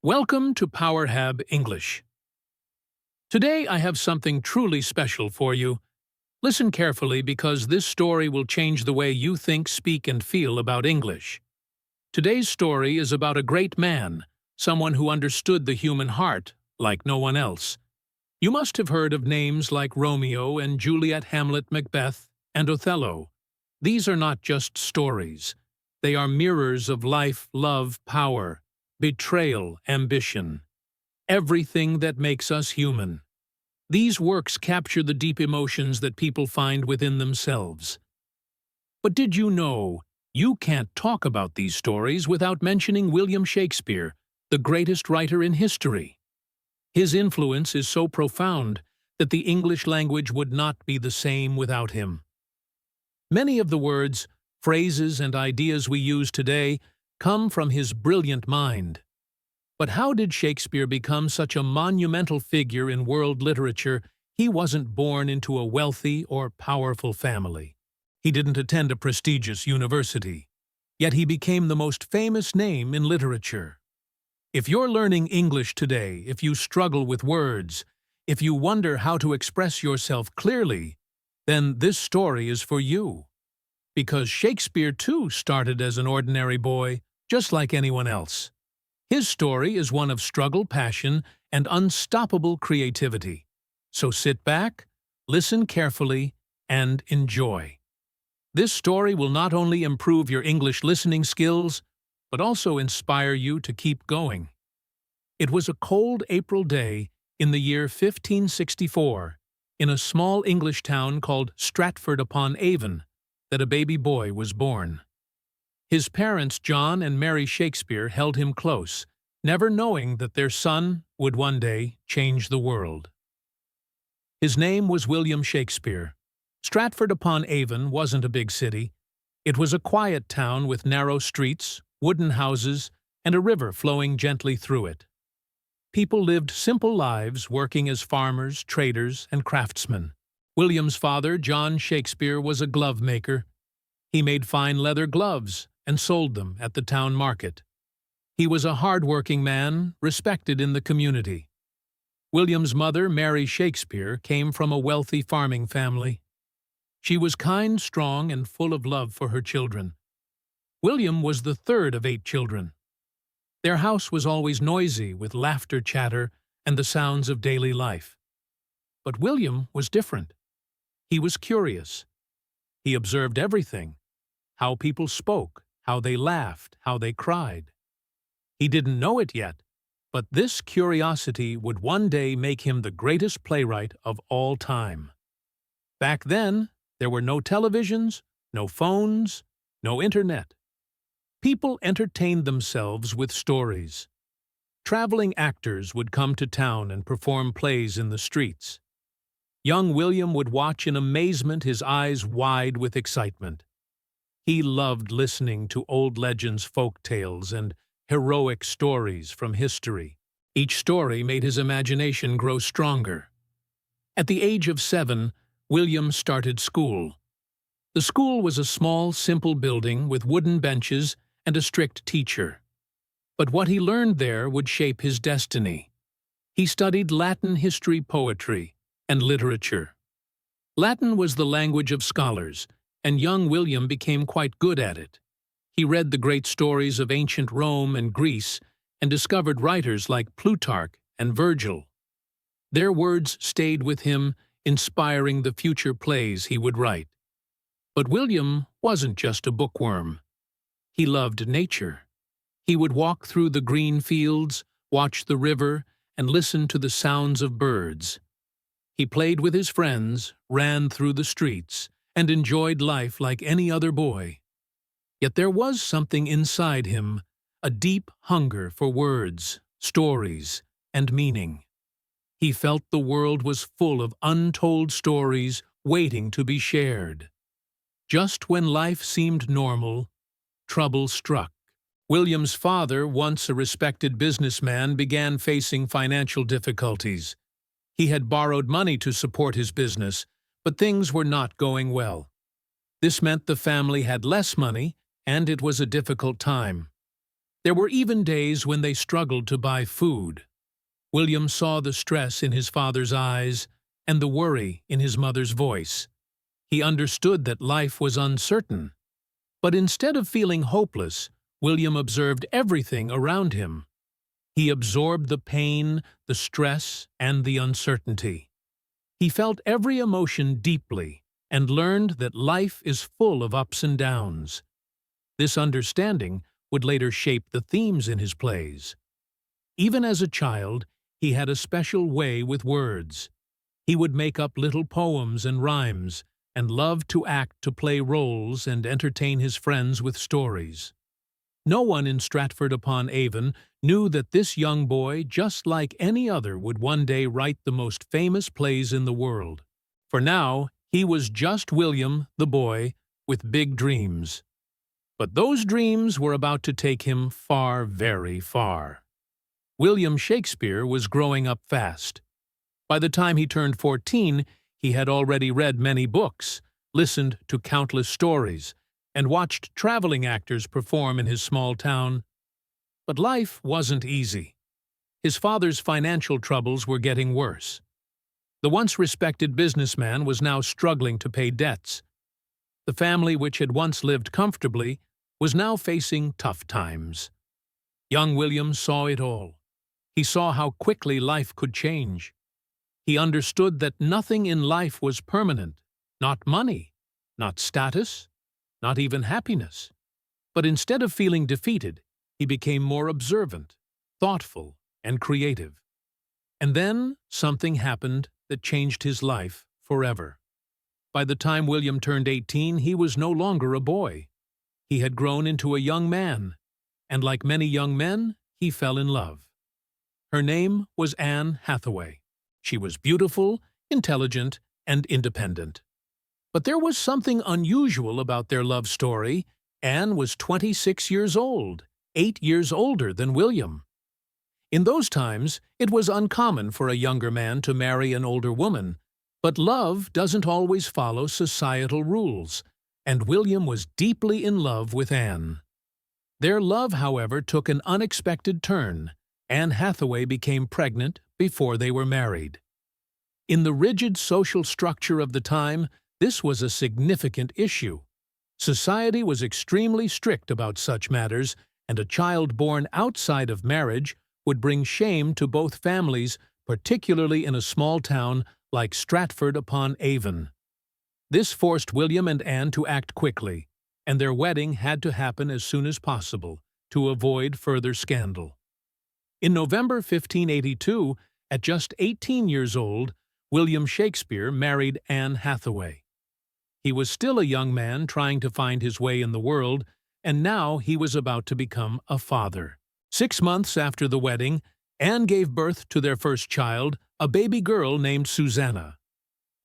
Welcome to PowerHab English. Today I have something truly special for you. Listen carefully because this story will change the way you think, speak, and feel about English. Today's story is about a great man, someone who understood the human heart like no one else. You must have heard of names like Romeo and Juliet, Hamlet, Macbeth, and Othello. These are not just stories. They are mirrors of life, love, power, betrayal, ambition, everything that makes us human. These works capture the deep emotions that people find within themselves. But did you know you can't talk about these stories without mentioning William Shakespeare, the greatest writer in history? His influence is so profound that the English language would not be the same without him. Many of the words, phrases, and ideas we use today come from his brilliant mind. But how did Shakespeare become such a monumental figure in world literature? He wasn't born into a wealthy or powerful family. He didn't attend a prestigious university. Yet he became the most famous name in literature. If you're learning English today, if you struggle with words, if you wonder how to express yourself clearly, then this story is for you. Because Shakespeare too started as an ordinary boy, just like anyone else. His story is one of struggle, passion, and unstoppable creativity. So sit back, listen carefully, and enjoy. This story will not only improve your English listening skills, but also inspire you to keep going. It was a cold April day in the year 1564, in a small English town called Stratford-upon-Avon, that a baby boy was born. His parents, John and Mary Shakespeare, held him close, never knowing that their son would one day change the world. His name was William Shakespeare. Stratford-upon-Avon wasn't a big city. It was a quiet town with narrow streets, wooden houses, and a river flowing gently through it. People lived simple lives, working as farmers, traders, and craftsmen. William's father, John Shakespeare, was a glove maker. He made fine leather gloves and sold them at the town market. He was a hard-working man, respected in the community. William's mother, Mary Shakespeare, came from a wealthy farming family. She was kind, strong, and full of love for her children. William was the third of 8 children. Their house was always noisy with laughter, chatter, and the sounds of daily life. But William was different. He was curious. He observed everything: how people spoke, how they laughed, how they cried. He didn't know it yet, but this curiosity would one day make him the greatest playwright of all time. Back then, there were no televisions, no phones, no internet. People entertained themselves with stories. Traveling actors would come to town and perform plays in the streets. Young William would watch in amazement, his eyes wide with excitement. He loved listening to old legends, folk tales, and heroic stories from history. Each story made his imagination grow stronger. At the age of 7, William started school. The school was a small, simple building with wooden benches and a strict teacher. But what he learned there would shape his destiny. He studied Latin, history, poetry, and literature. Latin was the language of scholars, and young William became quite good at it. He read the great stories of ancient Rome and Greece and discovered writers like Plutarch and Virgil. Their words stayed with him, inspiring the future plays he would write. But William wasn't just a bookworm. He loved nature. He would walk through the green fields, watch the river, and listen to the sounds of birds. He played with his friends, ran through the streets, and enjoyed life like any other boy. Yet there was something inside him, a deep hunger for words, stories, and meaning. He felt the world was full of untold stories waiting to be shared. Just when life seemed normal, trouble struck. William's father, once a respected businessman, began facing financial difficulties. He had borrowed money to support his business, but things were not going well. This meant the family had less money, and it was a difficult time. There were even days when they struggled to buy food. William saw the stress in his father's eyes and the worry in his mother's voice. He understood that life was uncertain. But instead of feeling hopeless, William observed everything around him. He absorbed the pain, the stress, and the uncertainty. He felt every emotion deeply and learned that life is full of ups and downs. This understanding would later shape the themes in his plays. Even as a child, he had a special way with words. He would make up little poems and rhymes, and loved to act to play roles and entertain his friends with stories. No one in Stratford-upon-Avon knew that this young boy, just like any other, would one day write the most famous plays in the world. For now, he was just William, the boy, with big dreams. But those dreams were about to take him far, very far. William Shakespeare was growing up fast. By the time he turned 14, he had already read many books, listened to countless stories, and watched traveling actors perform in his small town. But life wasn't easy. His father's financial troubles were getting worse. The once respected businessman was now struggling to pay debts. The family, which had once lived comfortably, was now facing tough times. Young William saw it all. He saw how quickly life could change. He understood that nothing in life was permanent, not money, not status, not even happiness. But instead of feeling defeated, he became more observant, thoughtful, and creative. And then something happened that changed his life forever. By the time William turned 18, he was no longer a boy. He had grown into a young man, and like many young men, he fell in love. Her name was Anne Hathaway. She was beautiful, intelligent, and independent. But there was something unusual about their love story. Anne was 26 years old, 8 years older than William. In those times, it was uncommon for a younger man to marry an older woman, but love doesn't always follow societal rules, and William was deeply in love with Anne. Their love, however, took an unexpected turn. Anne Hathaway became pregnant before they were married. In the rigid social structure of the time, this was a significant issue. Society was extremely strict about such matters, and a child born outside of marriage would bring shame to both families, particularly in a small town like Stratford-upon-Avon. This forced William and Anne to act quickly, and their wedding had to happen as soon as possible to avoid further scandal. In November 1582, at just 18 years old, William Shakespeare married Anne Hathaway. He was still a young man trying to find his way in the world, and now he was about to become a father. 6 months after the wedding, Anne gave birth to their first child, a baby girl named Susanna.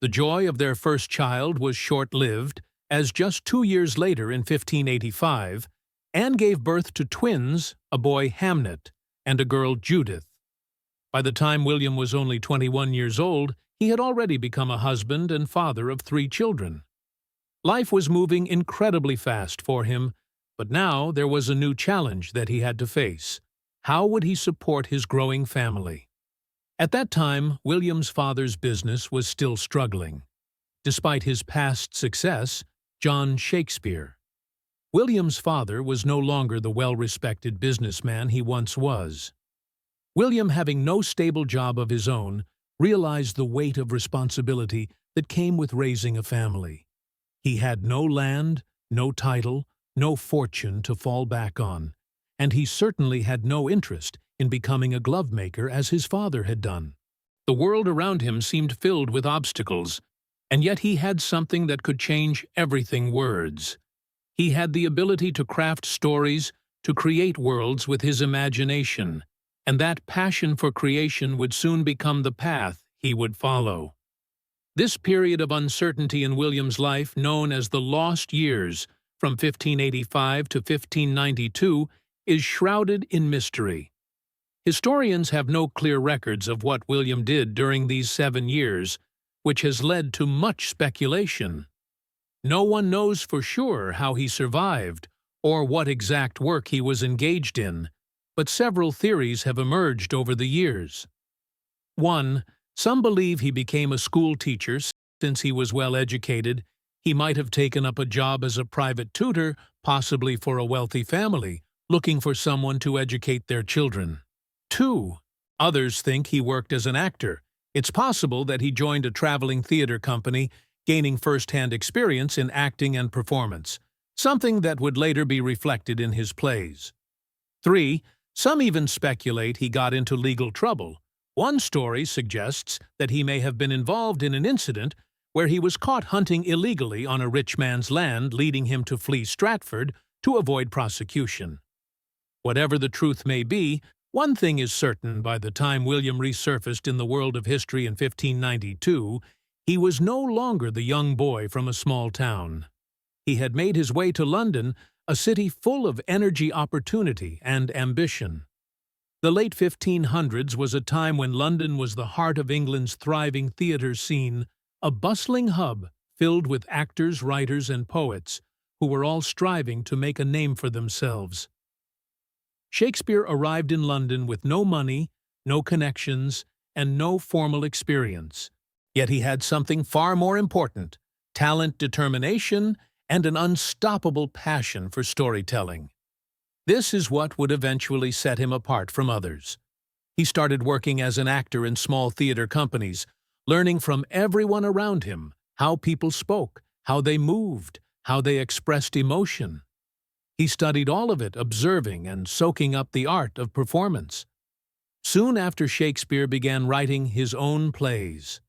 The joy of their first child was short-lived, as just 2 years later in 1585, Anne gave birth to twins, a boy Hamlet, and a girl Judith. By the time William was only 21 years old, he had already become a husband and father of 3 children. Life was moving incredibly fast for him, but now there was a new challenge that he had to face. How would he support his growing family? At that time, William's father's business was still struggling. Despite his past success, John Shakespeare. William's father was no longer the well-respected businessman he once was. William, having no stable job of his own, realized the weight of responsibility that came with raising a family. He had no land, no title, no fortune to fall back on, and he certainly had no interest in becoming a glovemaker as his father had done. The world around him seemed filled with obstacles, and yet he had something that could change everything: words. He had the ability to craft stories, to create worlds with his imagination, and that passion for creation would soon become the path he would follow. This period of uncertainty in William's life, known as the lost years, from 1585 to 1592, is shrouded in mystery. Historians have no clear records of what William did during these 7 years, which has led to much speculation. No one knows for sure how he survived or what exact work he was engaged in, but several theories have emerged over the years. 1. Some believe he became a school teacher since he was well educated. He might have taken up a job as a private tutor, possibly for a wealthy family, looking for someone to educate their children. 2. Others think he worked as an actor. It's possible that he joined a traveling theater company, gaining first-hand experience in acting and performance, something that would later be reflected in his plays. 3. Some even speculate he got into legal trouble. One story suggests that he may have been involved in an incident where he was caught hunting illegally on a rich man's land, leading him to flee Stratford to avoid prosecution. Whatever the truth may be, one thing is certain: by the time William resurfaced in the world of history in 1592, he was no longer the young boy from a small town. He had made his way to London, a city full of energy, opportunity, and ambition. The late 1500s was a time when London was the heart of England's thriving theatre scene, a bustling hub filled with actors, writers, and poets who were all striving to make a name for themselves. Shakespeare arrived in London with no money, no connections, and no formal experience. Yet he had something far more important: talent, determination, and an unstoppable passion for storytelling. This is what would eventually set him apart from others. He started working as an actor in small theater companies, learning from everyone around him how people spoke, how they moved, how they expressed emotion. He studied all of it, observing and soaking up the art of performance. Soon after, Shakespeare began writing his own plays.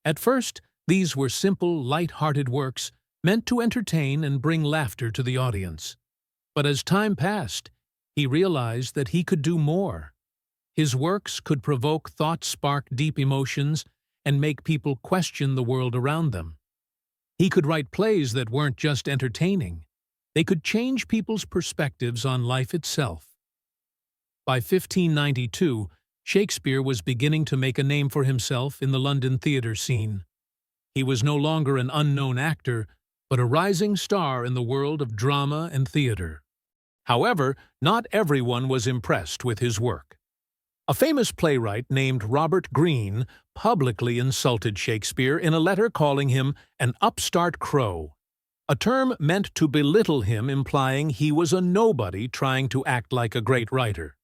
At first, these were simple, light-hearted works meant to entertain and bring laughter to the audience. But as time passed, he realized that he could do more. His works could provoke thought, spark deep emotions, and make people question the world around them. He could write plays that weren't just entertaining. They could change people's perspectives on life itself. By 1592, Shakespeare was beginning to make a name for himself in the London theatre scene. He was no longer an unknown actor, but a rising star in the world of drama and theatre. However, not everyone was impressed with his work. A famous playwright named Robert Greene publicly insulted Shakespeare in a letter, calling him an upstart crow, a term meant to belittle him, implying he was a nobody trying to act like a great writer.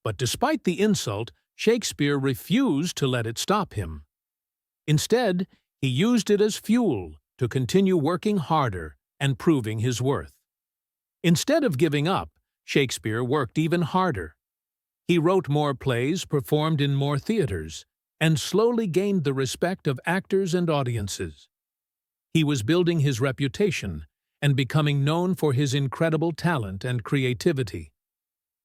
But despite the insult, Shakespeare refused to let it stop him. Instead, he used it as fuel to continue working harder and proving his worth. Instead of giving up, Shakespeare worked even harder. He wrote more plays, performed in more theaters, and slowly gained the respect of actors and audiences. He was building his reputation and becoming known for his incredible talent and creativity.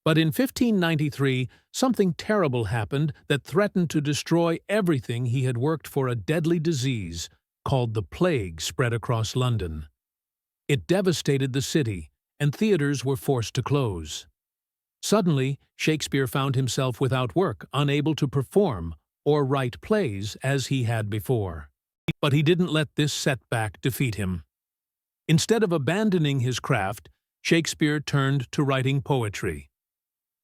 But in 1593, something terrible happened that threatened to destroy everything he had worked for. A deadly disease called the plague spread across London. It devastated the city, and theaters were forced to close. Suddenly, Shakespeare found himself without work, unable to perform or write plays as he had before. But he didn't let this setback defeat him. Instead of abandoning his craft, Shakespeare turned to writing poetry.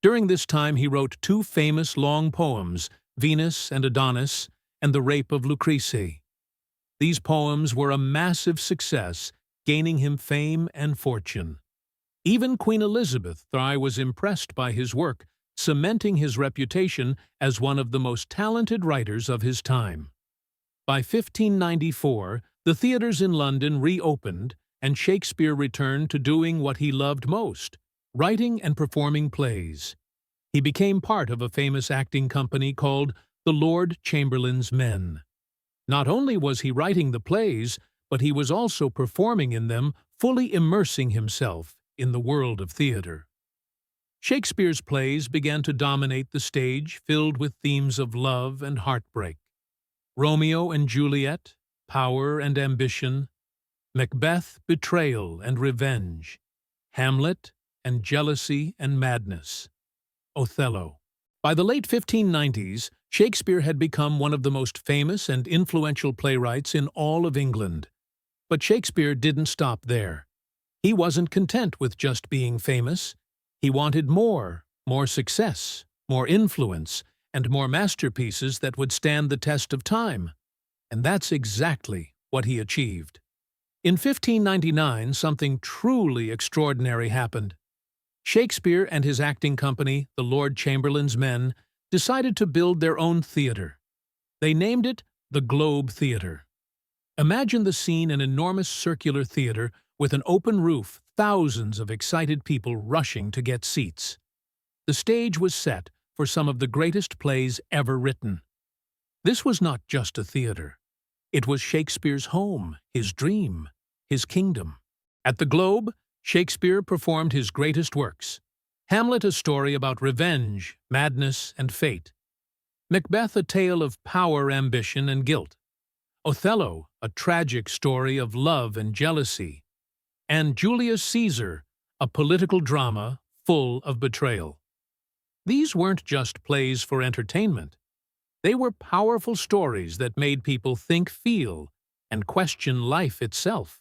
During this time, he wrote two famous long poems, Venus and Adonis and The Rape of Lucrece. These poems were a massive success, gaining him fame and fortune. Even Queen Elizabeth I was impressed by his work, cementing his reputation as one of the most talented writers of his time. By 1594, the theaters in London reopened, and Shakespeare returned to doing what he loved most: writing and performing plays. He became part of a famous acting company called the Lord Chamberlain's Men. Not only was he writing the plays, but he was also performing in them, fully immersing himself in the world of theater. Shakespeare's plays began to dominate the stage, filled with themes of love and heartbreak. Romeo and Juliet, power and ambition; Macbeth, betrayal and revenge; Hamlet, and jealousy and madness; Othello. By the late 1590s, Shakespeare had become one of the most famous and influential playwrights in all of England. But Shakespeare didn't stop there. He wasn't content with just being famous. He wanted more success, more influence, and more masterpieces that would stand the test of time. And that's exactly what he achieved. In 1599, something truly extraordinary happened. Shakespeare and his acting company, the Lord Chamberlain's Men, decided to build their own theater. They named it the Globe Theater. Imagine the scene: an enormous circular theater with an open roof, thousands of excited people rushing to get seats. The stage was set for some of the greatest plays ever written. This was not just a theater. It was Shakespeare's home, his dream, his kingdom. At the Globe, Shakespeare performed his greatest works. Hamlet, a story about revenge, madness, and fate. Macbeth, a tale of power, ambition, and guilt. Othello, a tragic story of love and jealousy. And Julius Caesar, a political drama full of betrayal. These weren't just plays for entertainment. They were powerful stories that made people think, feel, and question life itself.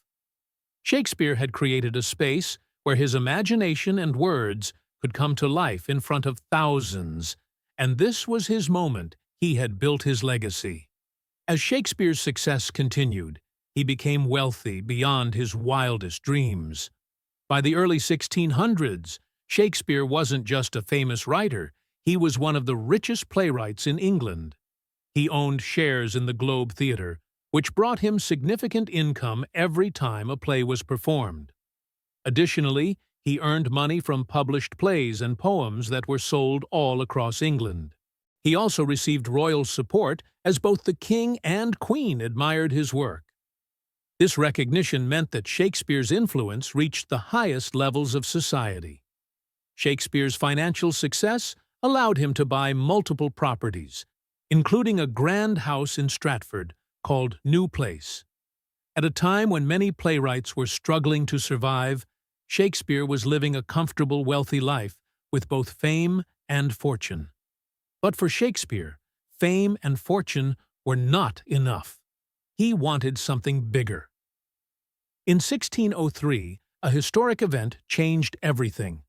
Shakespeare had created a space where his imagination and words could come to life in front of thousands, and this was his moment. He had built his legacy. As Shakespeare's success continued, he became wealthy beyond his wildest dreams. By the early 1600s, Shakespeare wasn't just a famous writer, he was one of the richest playwrights in England. He owned shares in the Globe Theatre, which brought him significant income every time a play was performed. Additionally, he earned money from published plays and poems that were sold all across England. He also received royal support, as both the king and queen admired his work. This recognition meant that Shakespeare's influence reached the highest levels of society. Shakespeare's financial success allowed him to buy multiple properties, including a grand house in Stratford called New Place. At a time when many playwrights were struggling to survive, Shakespeare was living a comfortable, wealthy life with both fame and fortune. But for Shakespeare, fame and fortune were not enough. He wanted something bigger. In 1603, a historic event changed everything.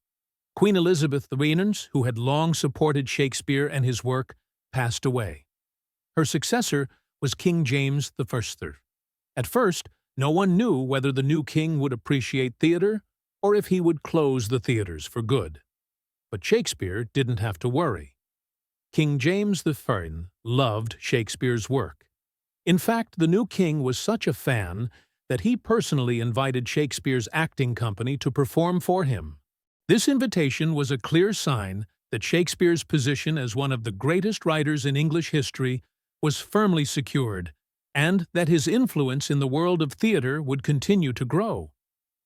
Queen Elizabeth II, who had long supported Shakespeare and his work, passed away. Her successor was King James I. At first, no one knew whether the new king would appreciate theater or if he would close the theaters for good. But Shakespeare didn't have to worry. King James I loved Shakespeare's work. In fact, the new king was such a fan that he personally invited Shakespeare's acting company to perform for him. This invitation was a clear sign that Shakespeare's position as one of the greatest writers in English history was firmly secured, and that his influence in the world of theater would continue to grow.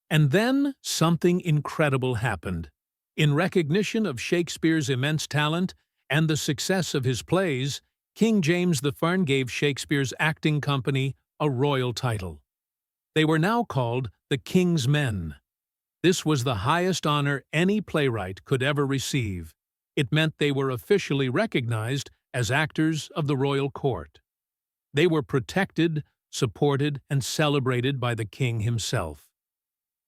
And then something incredible happened. In recognition of Shakespeare's immense talent and the success of his plays, King James I gave Shakespeare's acting company a royal title. They were now called the King's Men. This was the highest honor any playwright could ever receive. It meant they were officially recognized as actors of the royal court. They were protected, supported, and celebrated by the king himself.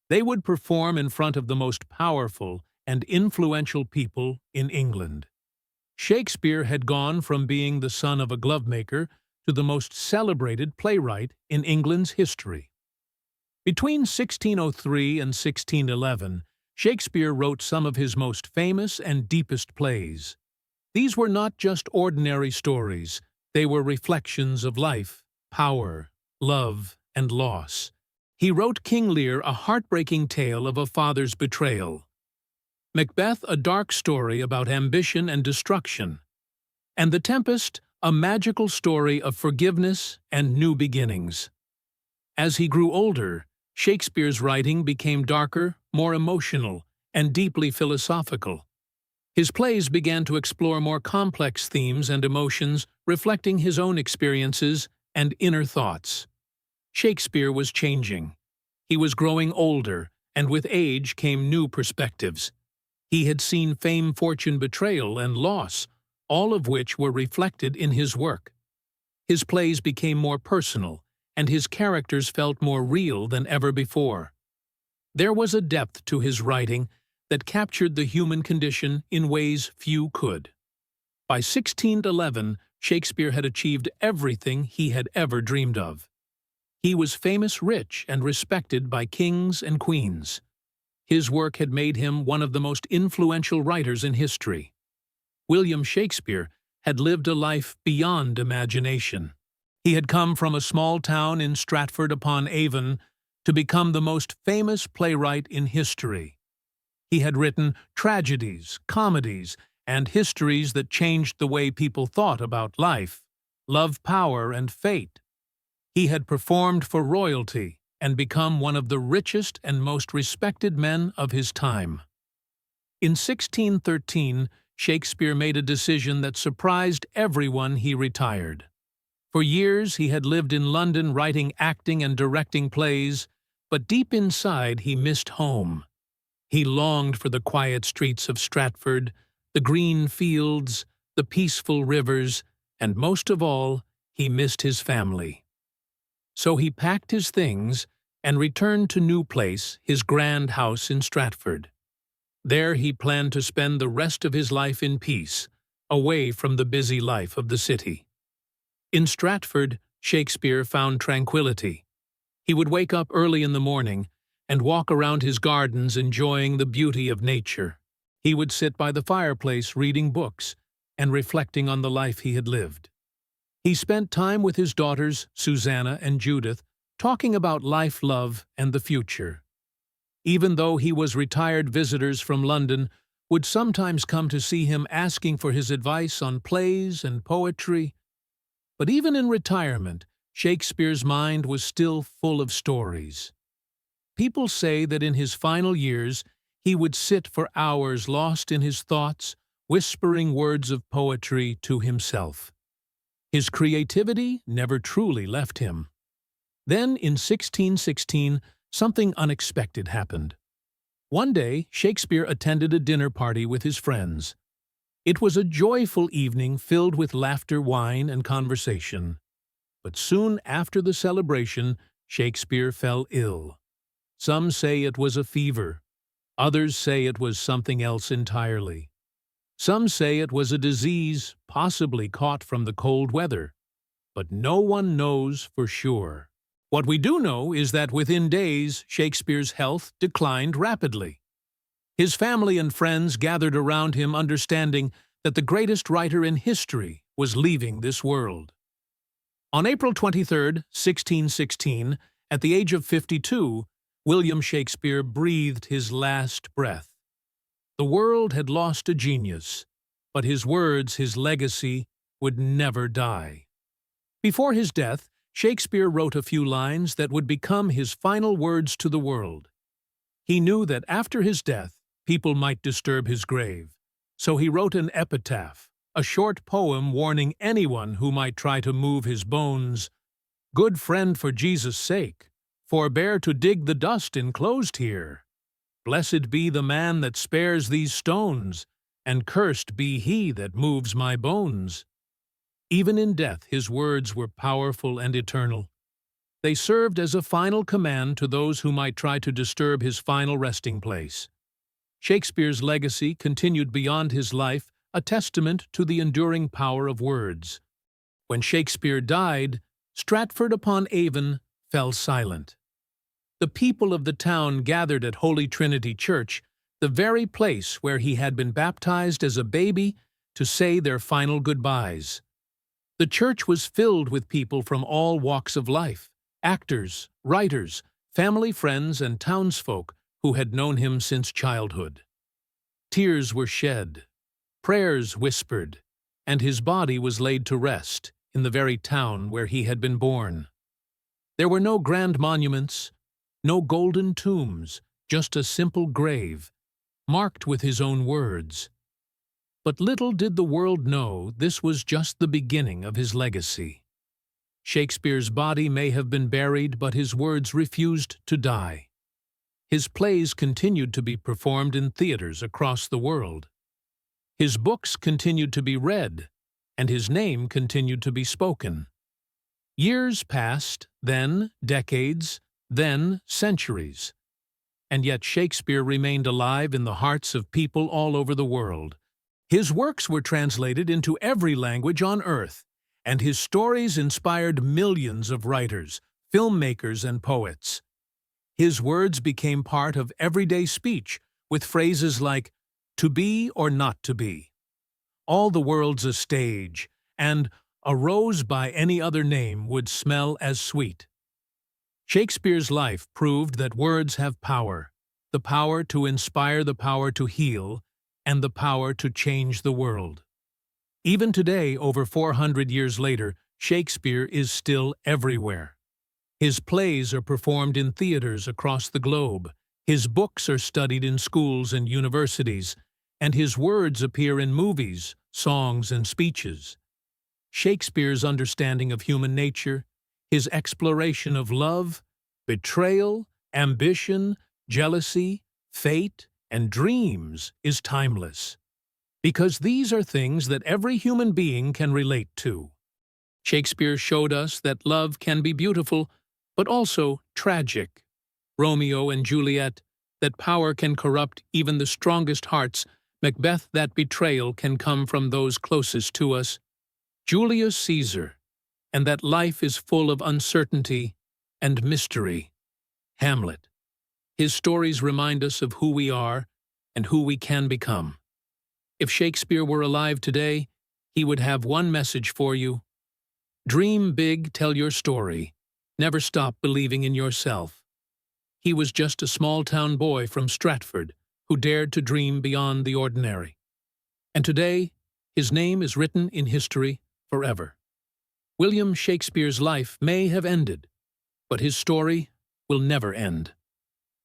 They would perform in front of the most powerful and influential people in England. Shakespeare had gone from being the son of a glovemaker to the most celebrated playwright in England's history. Between 1603 and 1611, Shakespeare wrote some of his most famous and deepest plays. These were not just ordinary stories, they were reflections of life, power, love, and loss. He wrote King Lear, a heartbreaking tale of a father's betrayal. Macbeth, a dark story about ambition and destruction. And The Tempest, a magical story of forgiveness and new beginnings. As he grew older, Shakespeare's writing became darker, more emotional, and deeply philosophical. His plays began to explore more complex themes and emotions, reflecting his own experiences and inner thoughts. Shakespeare was changing. He was growing older, and with age came new perspectives. He had seen fame, fortune, betrayal, and loss, all of which were reflected in his work. His plays became more personal, and his characters felt more real than ever before. There was a depth to his writing that captured the human condition in ways few could. By 1611, Shakespeare had achieved everything he had ever dreamed of. He was famous, rich, and respected by kings and queens. His work had made him one of the most influential writers in history. William Shakespeare had lived a life beyond imagination. He had come from a small town in Stratford-upon-Avon to become the most famous playwright in history. He had written tragedies, comedies, and histories that changed the way people thought about life, love, power, and fate. He had performed for royalty and become one of the richest and most respected men of his time. In 1613, Shakespeare made a decision that surprised everyone. He retired. For years, he had lived in London writing, acting, and directing plays, but deep inside, he missed home. He longed for the quiet streets of Stratford, the green fields, the peaceful rivers, and most of all, he missed his family. So he packed his things and returned to New Place, his grand house in Stratford. There he planned to spend the rest of his life in peace, away from the busy life of the city. In Stratford, Shakespeare found tranquility. He would wake up early in the morning and walk around his gardens enjoying the beauty of nature. He would sit by the fireplace reading books and reflecting on the life he had lived. He spent time with his daughters, Susanna and Judith, talking about life, love, and the future. Even though he was retired, visitors from London would sometimes come to see him asking for his advice on plays and poetry. But even in retirement, Shakespeare's mind was still full of stories. People say that in his final years, he would sit for hours lost in his thoughts, whispering words of poetry to himself. His creativity never truly left him. Then, in 1616, something unexpected happened. One day, Shakespeare attended a dinner party with his friends. It was a joyful evening filled with laughter, wine, and conversation. But soon after the celebration, Shakespeare fell ill. Some say it was a fever. Others say it was something else entirely. Some say it was a disease, possibly caught from the cold weather. But no one knows for sure. What we do know is that within days, Shakespeare's health declined rapidly. His family and friends gathered around him, understanding that the greatest writer in history was leaving this world. On April 23, 1616, at the age of 52, William Shakespeare breathed his last breath. The world had lost a genius, but his words, his legacy, would never die. Before his death, Shakespeare wrote a few lines that would become his final words to the world. He knew that after his death, people might disturb his grave, so he wrote an epitaph, a short poem warning anyone who might try to move his bones. "Good friend, for Jesus' sake, forbear to dig the dust enclosed here. Blessed be the man that spares these stones, and cursed be he that moves my bones." Even in death, his words were powerful and eternal. They served as a final command to those who might try to disturb his final resting place. Shakespeare's legacy continued beyond his life, a testament to the enduring power of words. When Shakespeare died, Stratford-upon-Avon fell silent. The people of the town gathered at Holy Trinity Church, the very place where he had been baptized as a baby, to say their final goodbyes. The church was filled with people from all walks of life, actors, writers, family, friends, and townsfolk who had known him since childhood. Tears were shed, prayers whispered, and his body was laid to rest in the very town where he had been born. There were no grand monuments, no golden tombs, just a simple grave, marked with his own words. But little did the world know this was just the beginning of his legacy. Shakespeare's body may have been buried, but his words refused to die. His plays continued to be performed in theaters across the world. His books continued to be read, and his name continued to be spoken. Years passed, then decades, then centuries. and yet Shakespeare remained alive in the hearts of people all over the world. His works were translated into every language on earth, and his stories inspired millions of writers, filmmakers, and poets. His words became part of everyday speech, with phrases like, "to be or not to be," "all the world's a stage," and "a rose by any other name would smell as sweet." Shakespeare's life proved that words have power, the power to inspire, the power to heal, and the power to change the world. Even today, over 400 years later, Shakespeare is still everywhere. His plays are performed in theaters across the globe, his books are studied in schools and universities, and his words appear in movies, songs, and speeches. Shakespeare's understanding of human nature, his exploration of love, betrayal, ambition, jealousy, fate, and dreams is timeless, because these are things that every human being can relate to. Shakespeare showed us that love can be beautiful, but also tragic. Romeo and Juliet, that power can corrupt even the strongest hearts. Macbeth, that betrayal can come from those closest to us. Julius Caesar, and that life is full of uncertainty and mystery. Hamlet. His stories remind us of who we are and who we can become. If Shakespeare were alive today, he would have one message for you. Dream big, tell your story. Never stop believing in yourself. He was just a small-town boy from Stratford who dared to dream beyond the ordinary. And today, his name is written in history forever. William Shakespeare's life may have ended, but his story will never end.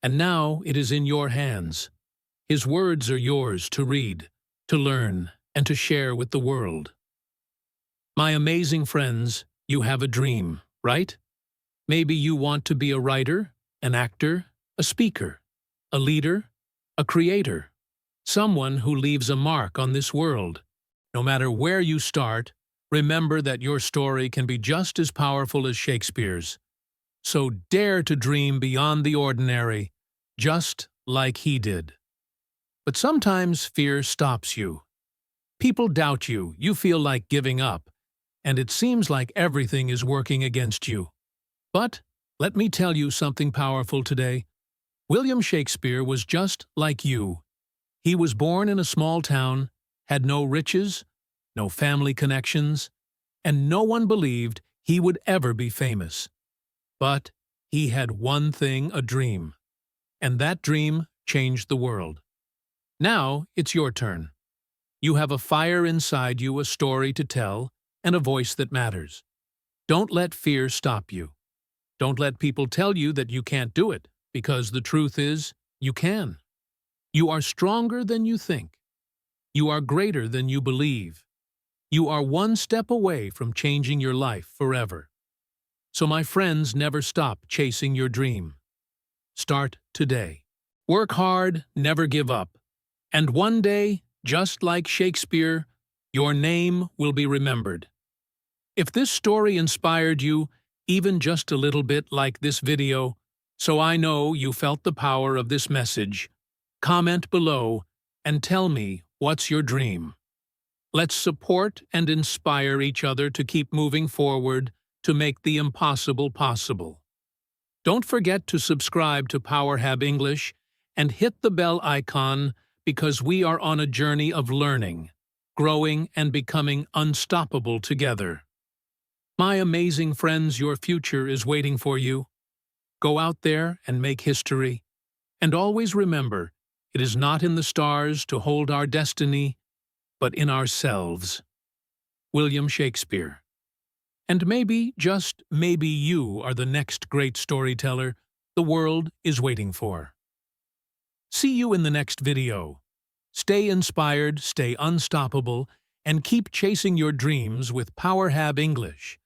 And now it is in your hands. His words are yours to read, to learn, and to share with the world. My amazing friends, you have a dream, right? Maybe you want to be a writer, an actor, a speaker, a leader, a creator, someone who leaves a mark on this world. No matter where you start, remember that your story can be just as powerful as Shakespeare's. So dare to dream beyond the ordinary, just like he did. But sometimes fear stops you. People doubt you, you feel like giving up, and it seems like everything is working against you. But let me tell you something powerful today. William Shakespeare was just like you. He was born in a small town, had no riches, no family connections, and no one believed he would ever be famous. But he had one thing, a dream, and that dream changed the world. Now it's your turn. You have a fire inside you, a story to tell, and a voice that matters. Don't let fear stop you. Don't let people tell you that you can't do it, because the truth is, you can. You are stronger than you think. You are greater than you believe. You are one step away from changing your life forever. So my friends, never stop chasing your dream. Start today. Work hard, never give up. And one day, just like Shakespeare, your name will be remembered. If this story inspired you, even just a little bit like this video, so I know you felt the power of this message, comment below and tell me what's your dream. Let's support and inspire each other to keep moving forward to make the impossible possible. Don't forget to subscribe to PowerHab English and hit the bell icon, because we are on a journey of learning, growing, and becoming unstoppable together. My amazing friends, your future is waiting for you. Go out there and make history. And always remember, it is not in the stars to hold our destiny, but in ourselves. William Shakespeare. And maybe, just maybe, you are the next great storyteller the world is waiting for. See you in the next video. Stay inspired, stay unstoppable, and keep chasing your dreams with PowerHab English.